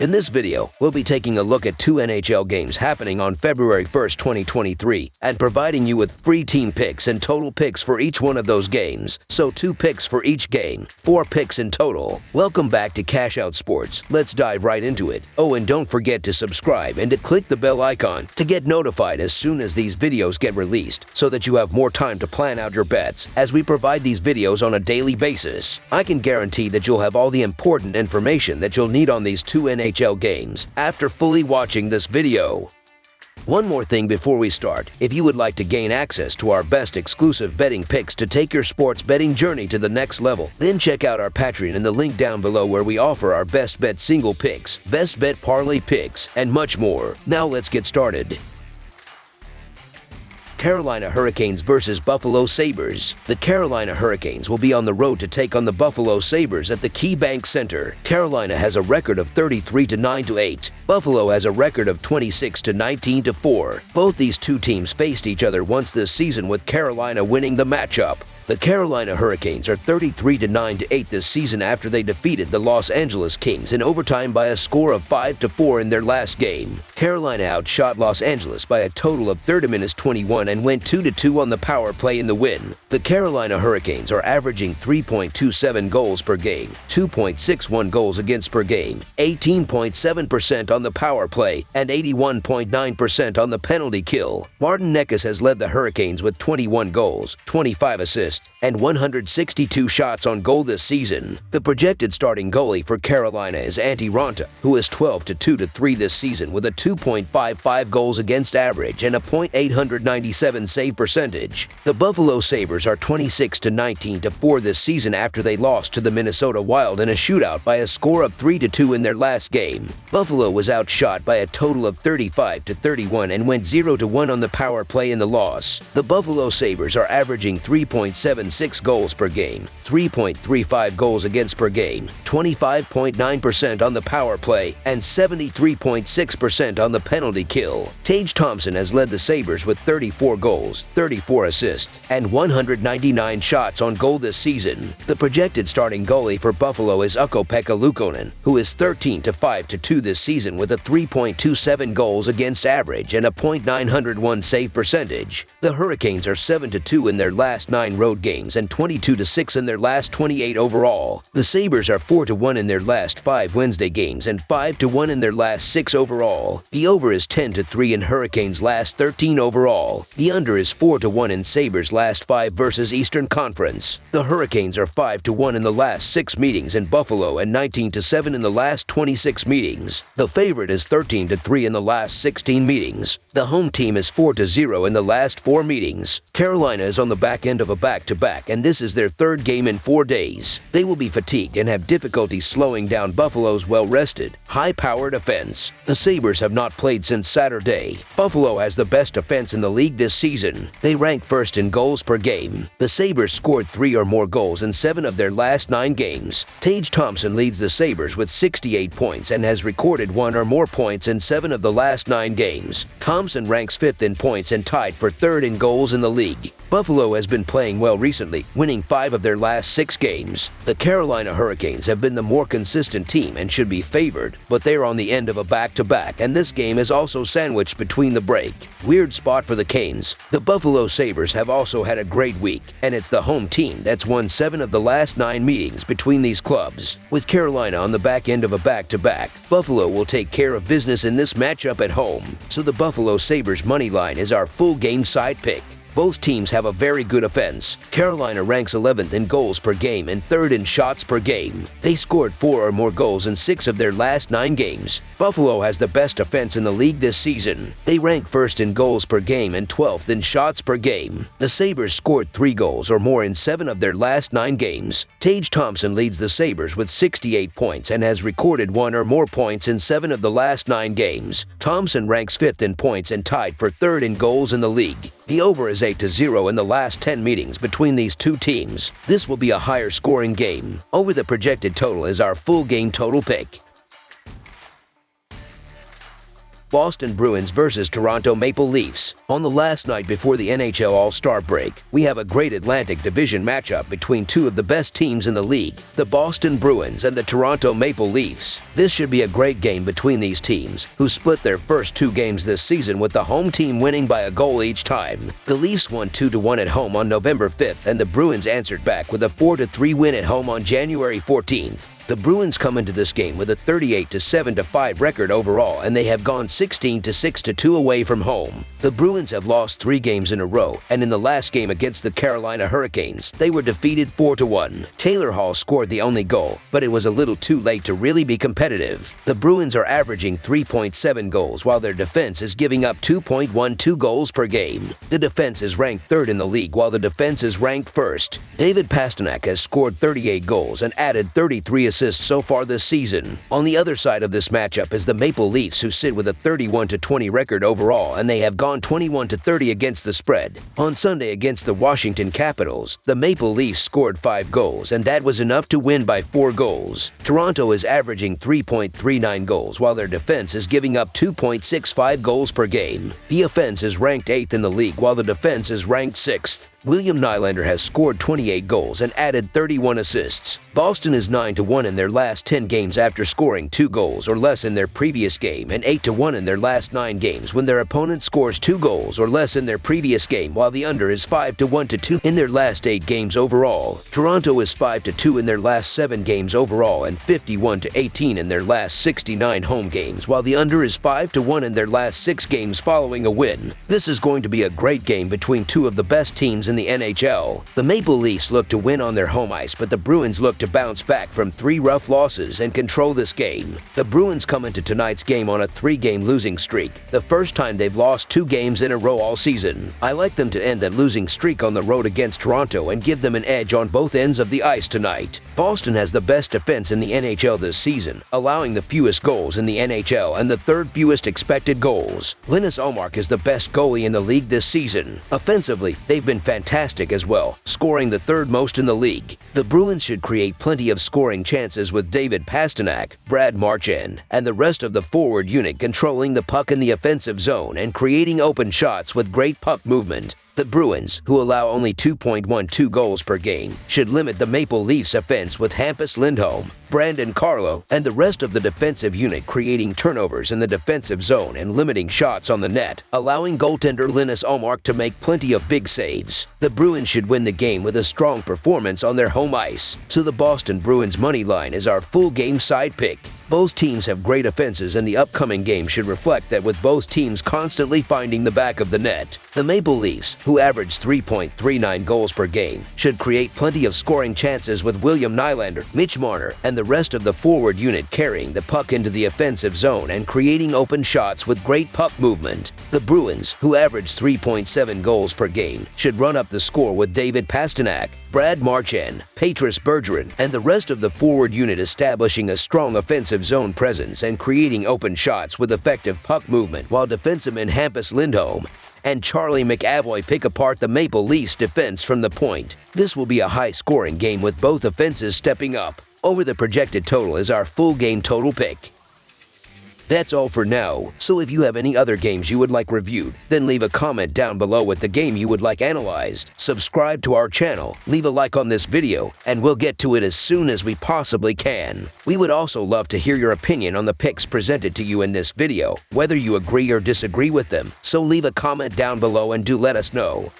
In this video, we'll be taking a look at two NHL games happening on February 1st, 2023, and providing you with free team picks and total picks for each one of those games. So 2 picks for each game, 4 picks in total. Welcome back to Cash Out Sports. Let's dive right into it. Oh, and don't forget to subscribe and to click the bell icon to get notified as soon as these videos get released, so that you have more time to plan out your bets as we provide these videos on a daily basis. I can guarantee that you'll have all the important information that you'll need on these two NHL games after fully watching this video. One more thing before we start. If you would like to gain access to our best exclusive betting picks to take your sports betting journey to the next level, then check out our Patreon in the link down below, where we offer our best bet single picks, best bet parlay picks, and much more. Now let's get started. Carolina Hurricanes versus Buffalo Sabres. The Carolina Hurricanes will be on the road to take on the Buffalo Sabres at the KeyBank Center. Carolina has a record of 33-9-8. Buffalo has a record of 26-19-4. Both these two teams faced each other once this season, with Carolina winning the matchup. The Carolina Hurricanes are 33-9-8 this season after they defeated the Los Angeles Kings in overtime by a score of 5-4 in their last game. Carolina outshot Los Angeles by a total of 30 minutes 21 and went 2-2 on the power play in the win. The Carolina Hurricanes are averaging 3.27 goals per game, 2.61 goals against per game, 18.7% on the power play, and 81.9% on the penalty kill. Martin Necas has led the Hurricanes with 21 goals, 25 assists, and 162 shots on goal this season. The projected starting goalie for Carolina is Antti Raanta, who is 12-2-3 this season with a 2.55 goals against average and a .897 save percentage. The Buffalo Sabres are 26-19-4 this season after they lost to the Minnesota Wild in a shootout by a score of 3-2 in their last game. Buffalo was outshot by a total of 35-31 and went 0-1 on the power play in the loss. The Buffalo Sabres are averaging 3.76 goals per game, 3.35 goals against per game, 25.9% on the power play, and 73.6% on the penalty kill. Tage Thompson has led the Sabres with 34 goals, 34 assists, and 199 shots on goal this season. The projected starting goalie for Buffalo is Ukko-Pekka Luukkonen, who is 13-5-2 this season with a 3.27 goals against average and a .901 save percentage. The Hurricanes are 7-2 in their last 9 road games and 22-6 in their last 28 overall. The Sabres are 4-1 in their last 5 Wednesday games and 5-1 in their last 6 overall. The over is 10-3 in Hurricanes' last 13 overall. The under is 4-1 in Sabres' last 5 versus Eastern Conference. The Hurricanes are 5-1 in the last 6 meetings in Buffalo and 19-7 in the last 26 meetings. The favorite is 13-3 in the last 16 meetings. The home team is 4-0 in the last 4 meetings. Carolina is on the back end of a back-to-back, and this is their 3rd game in 4 days. They will be fatigued and have difficulty slowing down Buffalo's well-rested, high-powered offense. The Sabres have not played since Saturday. Buffalo has the best offense in the league this season. They rank first in goals per game. The Sabres scored 3 or more goals in 7 of their last 9 games. Tage Thompson leads the Sabres with 68 points and has recorded 1 or more points in 7 of the last 9 games. Thompson ranks 5th in points and tied for 3rd in goals in the league. Buffalo has been playing well recently, winning 5 of their last 6 games. The Carolina Hurricanes have been the more consistent team and should be favored, but they're on the end of a back-to-back, and this game is also sandwiched between the break. Weird spot for the Canes. The Buffalo Sabres have also had a great week, and it's the home team that's won 7 of the last 9 meetings between these clubs. With Carolina on the back end of a back-to-back, Buffalo will take care of business in this matchup at home, so the Buffalo Sabres money line is our full game side pick. Both teams have a very good offense. Carolina ranks 11th in goals per game and 3rd in shots per game. They scored 4 or more goals in 6 of their last 9 games. Buffalo has the best offense in the league this season. They rank 1st in goals per game and 12th in shots per game. The Sabres scored 3 goals or more in 7 of their last 9 games. Tage Thompson leads the Sabres with 68 points and has recorded 1 or more points in 7 of the last 9 games. Thompson ranks 5th in points and tied for 3rd in goals in the league. The over is 8-0 in the last 10 meetings between these two teams. This will be a higher scoring game. Over the projected total is our full game total pick. Boston Bruins versus Toronto Maple Leafs. On the last night before the NHL All-Star break, we have a great Atlantic Division matchup between two of the best teams in the league, the Boston Bruins and the Toronto Maple Leafs. This should be a great game between these teams, who split their first two games this season with the home team winning by a goal each time. The Leafs won 2-1 at home on November 5th, and the Bruins answered back with a 4-3 win at home on January 14th. The Bruins come into this game with a 38-7-5 record overall, and they have gone 16-6-2 away from home. The Bruins have lost 3 games in a row, and in the last game against the Carolina Hurricanes, they were defeated 4-1. Taylor Hall scored the only goal, but it was a little too late to really be competitive. The Bruins are averaging 3.7 goals, while their defense is giving up 2.12 goals per game. The defense is ranked 3rd in the league, while the defense is ranked 1st. David Pastrnak has scored 38 goals and added 33 assists so far this season. On the other side of this matchup is the Maple Leafs, who sit with a 31-20 record overall, and they have gone 21-30 against the spread. On Sunday against the Washington Capitals, the Maple Leafs scored 5 goals, and that was enough to win by 4 goals. Toronto is averaging 3.39 goals, while their defense is giving up 2.65 goals per game. The offense is ranked 8th in the league, while the defense is ranked 6th. William Nylander has scored 28 goals and added 31 assists. Boston is 9-1 in their last 10 games after scoring 2 goals or less in their previous game, and 8-1 in their last 9 games when their opponent scores 2 goals or less in their previous game, while the under is 5-1-2 in their last 8 games overall. Toronto is 5-2 in their last 7 games overall and 51-18 in their last 69 home games, while the under is 5-1 in their last 6 games following a win. This is going to be a great game between two of the best teams in the NHL. The Maple Leafs look to win on their home ice, but the Bruins look to bounce back from 3 rough losses and control this game. The Bruins come into tonight's game on a 3-game losing streak, the first time they've lost 2 games in a row all season. I like them to end that losing streak on the road against Toronto and give them an edge on both ends of the ice tonight. Boston has the best defense in the NHL this season, allowing the fewest goals in the NHL and the 3rd fewest expected goals. Linus Ullmark is the best goalie in the league this season. Offensively, they've been fantastic as well, scoring the 3rd most in the league. The Bruins should create plenty of scoring chances with David Pastrnak, Brad Marchand, and the rest of the forward unit controlling the puck in the offensive zone and creating open shots with great puck movement. The Bruins, who allow only 2.12 goals per game, should limit the Maple Leafs' offense with Hampus Lindholm, Brandon Carlo, and the rest of the defensive unit creating turnovers in the defensive zone and limiting shots on the net, allowing goaltender Linus Ullmark to make plenty of big saves. The Bruins should win the game with a strong performance on their home ice, so the Boston Bruins money line is our full game side pick. Both teams have great offenses, and the upcoming game should reflect that, with both teams constantly finding the back of the net. The Maple Leafs, who average 3.39 goals per game, should create plenty of scoring chances with William Nylander, Mitch Marner, and the rest of the forward unit carrying the puck into the offensive zone and creating open shots with great puck movement. The Bruins, who average 3.7 goals per game, should run up the score with David Pastrnak, Brad Marchand, Patrice Bergeron, and the rest of the forward unit establishing a strong offensive zone presence and creating open shots with effective puck movement, while defenseman Hampus Lindholm and Charlie McAvoy pick apart the Maple Leafs defense from the point. This will be a high-scoring game with both offenses stepping up. Over the projected total is our full game total pick. That's all for now, so if you have any other games you would like reviewed, then leave a comment down below with the game you would like analyzed. Subscribe to our channel, leave a like on this video, and we'll get to it as soon as we possibly can. We would also love to hear your opinion on the picks presented to you in this video, whether you agree or disagree with them, so leave a comment down below and do let us know.